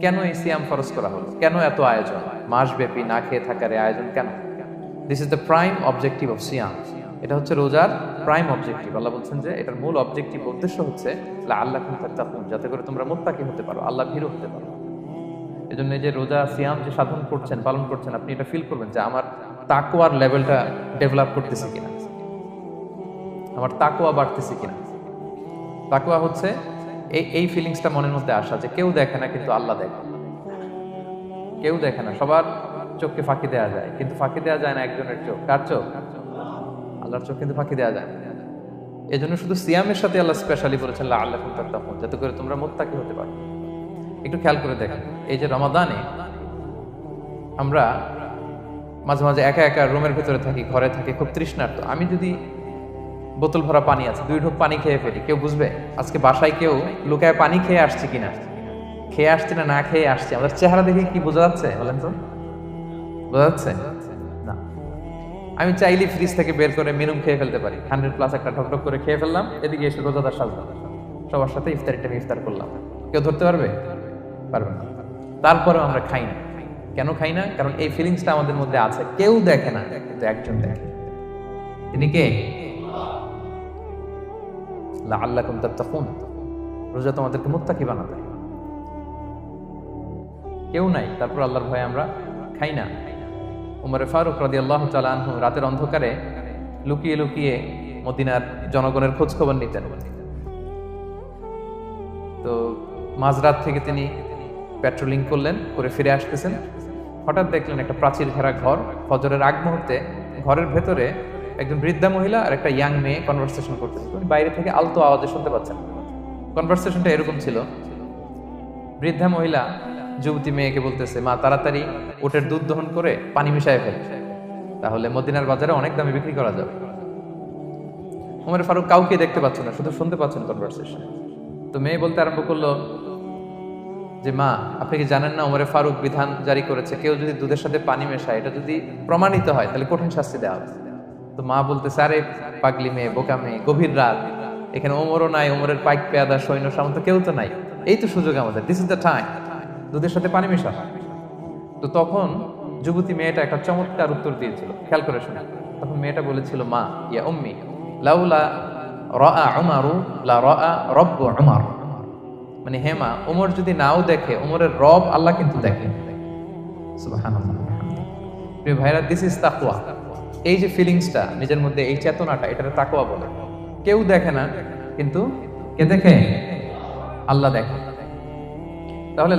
কেন এই সিয়াম ফরজ করা হলো? কেন এত আয়োজন? মাসব্যাপী না খেয়ে থাকার এই আয়োজন কেন? This is the prime objective of সিয়াম। এটা হচ্ছে রোজার প্রাইম অবজেক্টিভ। আল্লাহ বলছেন যে এটার মূল অবজেক্টিভ, উদ্দেশ্য হচ্ছে লাআল্লাকুম তাত্তাকুন, যাতে করে তোমরা মুত্তাকি হতে পারো, আল্লাহ ভীরু হতে পারো। এজন্য এই যে রোজা সিয়াম যে সাধন করছেন, পালন করছেন, আপনি এটা ফিল করবেন যে আমার তাকওয়ার লেভেলটা ডেভেলপ করতেছে কিনা, আমার তাকওয়া বাড়তেছে কিনা। তাকওয়া হচ্ছে এই ফিলিংসটা মনের মধ্যে আসা যে কেউ দেখে না কিন্তু আল্লাহ দেখে। কেউ দেখে না, সবার চোখকে ফাঁকি দেওয়া যায়, কিন্তু ফাঁকি দেওয়া যায় না একজনের চোখ। কার চোখ? আল্লাহর চোখ কিন্তু ফাঁকি দেওয়া যায় না। এই জন্য শুধু সিয়ামের সাথে আল্লাহ স্পেশালি বলেছেন লাআল্লাকুম তাত্তাকুন, যাতে করে তোমরা মুত্তাকি হতে পারো। একটু খেয়াল করে দেখেন, এই যে রমাদানে আমরা মাঝে মাঝে একা একা রুমের ভিতরে থাকি, ঘরে থাকি, খুব তৃষ্ণার্ত। আমি যদি বোতল ভরা পানি আছে, 2 ঢোক পানি খেয়ে ফেলি, কেউ বুঝবে? আজকে বাসায় কেউ লুকায় পানি খেয়ে আসছে কিনা, খেয়ে আসছে না খেয়ে আসছে, আমাদের চেহারা দেখে কি বোঝা যাচ্ছে বলেন তো? বোঝা যাচ্ছে না। আমি চাইলে ফ্রিজ থেকে বের করে মিনুম খেয়ে ফেলতে পারি, 100+ একটা ঢকঢক করে খেয়ে ফেললাম, এদিকে এসে রোজাদার সাজলাম, সবার সাথে ইফতারিটা ইফতার করলাম। কেউ ধরতে পারবে? পারবে না। তারপরেও আমরা খাই না। কেন খাই না? কারণ এই ফিলিংসটা আমাদের মধ্যে আছে, কেউ দেখে না কিন্তু একজন দেখে। তিনি কে? লাআল্লাকুম তাত্তাকুন। রোজা তোমাদেরকে মুত্তাকি বানাবে। কেউ নাই, তারপর আল্লাহর ভয়ে আমরা খাই না। উমরে ফারুক রাদিয়াল্লাহু তাআলা আনহু রাতের অন্ধকারে লুকিয়ে লুকিয়ে মদিনার জনগণের খোঁজ খবর নিতেন। তো মাঝরাত থেকে তিনি পেট্রোলিং করলেন, করে ফিরে আসতেছেন। হঠাৎ দেখলেন একটা প্রাচীর ঘেরা ঘর। ফজরের আগ মুহূর্তে ঘরের ভেতরে একজন বৃদ্ধা মহিলা আর একটা ইয়াং মেয়ে কনভারসেশন করতেছে। বাইরে থেকে আলতো আওয়াজে শুনতে পাচ্ছেন। কনভারসেশনটা এরকম ছিল, বৃদ্ধা মহিলা যুবতী মেয়েকে বলতেছে, মা তাড়াতাড়ি উটের দুধ দহন করে পানি মিশায় ফেল, তাহলে মদিনার বাজারে অনেক দামে বিক্রি করা যাবে। ওমর ফারুক কাউকে দেখতে পাচ্ছেন না, শুধু শুনতে পাচ্ছেন কনভারসেশন। তো মেয়ে বলতে আরম্ভ করলো যে মা, আপনি কি জানেন না ওমরে ফারুক বিধান জারি করেছে, কেউ যদি দুধের সাথে পানি মেশায়, এটা যদি প্রমাণিত হয় তাহলে কঠিন শাস্তি দেওয়া হবে। তো মা বলতেছে, আরে পাগলি মেয়ে, বোকা মেয়ে, গভীর রাত, এখানে ওমরও নাই, ওমরের পাইক পেয়াদা সৈন্য সামন্ত কেউ তো নাই, এই তো সুযোগ আমাদের, দিস ইজ দ্য টাইম, দুধের সাথে পানি মেশা। তো তখন যুবতী মেয়েটা একটা চমৎকার উত্তর দিয়েছিল, খেয়াল করে শুনে। তখন মেয়েটা বলেছিল, মা ইয়া উম্মি লাউলা রাআ উমারু লা রাআ রব্বু উমার। মানে হে মা, ওমর যদি নাও দেখে, ওমরের রব আল্লাহ কিন্তু দেখে। সুবহানাল্লাহ। প্রিয় ভাইরা, দিস ইজ তাকওয়া। এই যে ফিলিংসটা নিজের মধ্যে, এই চেতনাটা, এটাকে তাকওয়া বলে। কেউ দেখে না কিন্তু কে দেখে? আল্লাহ দেখে। তাহলে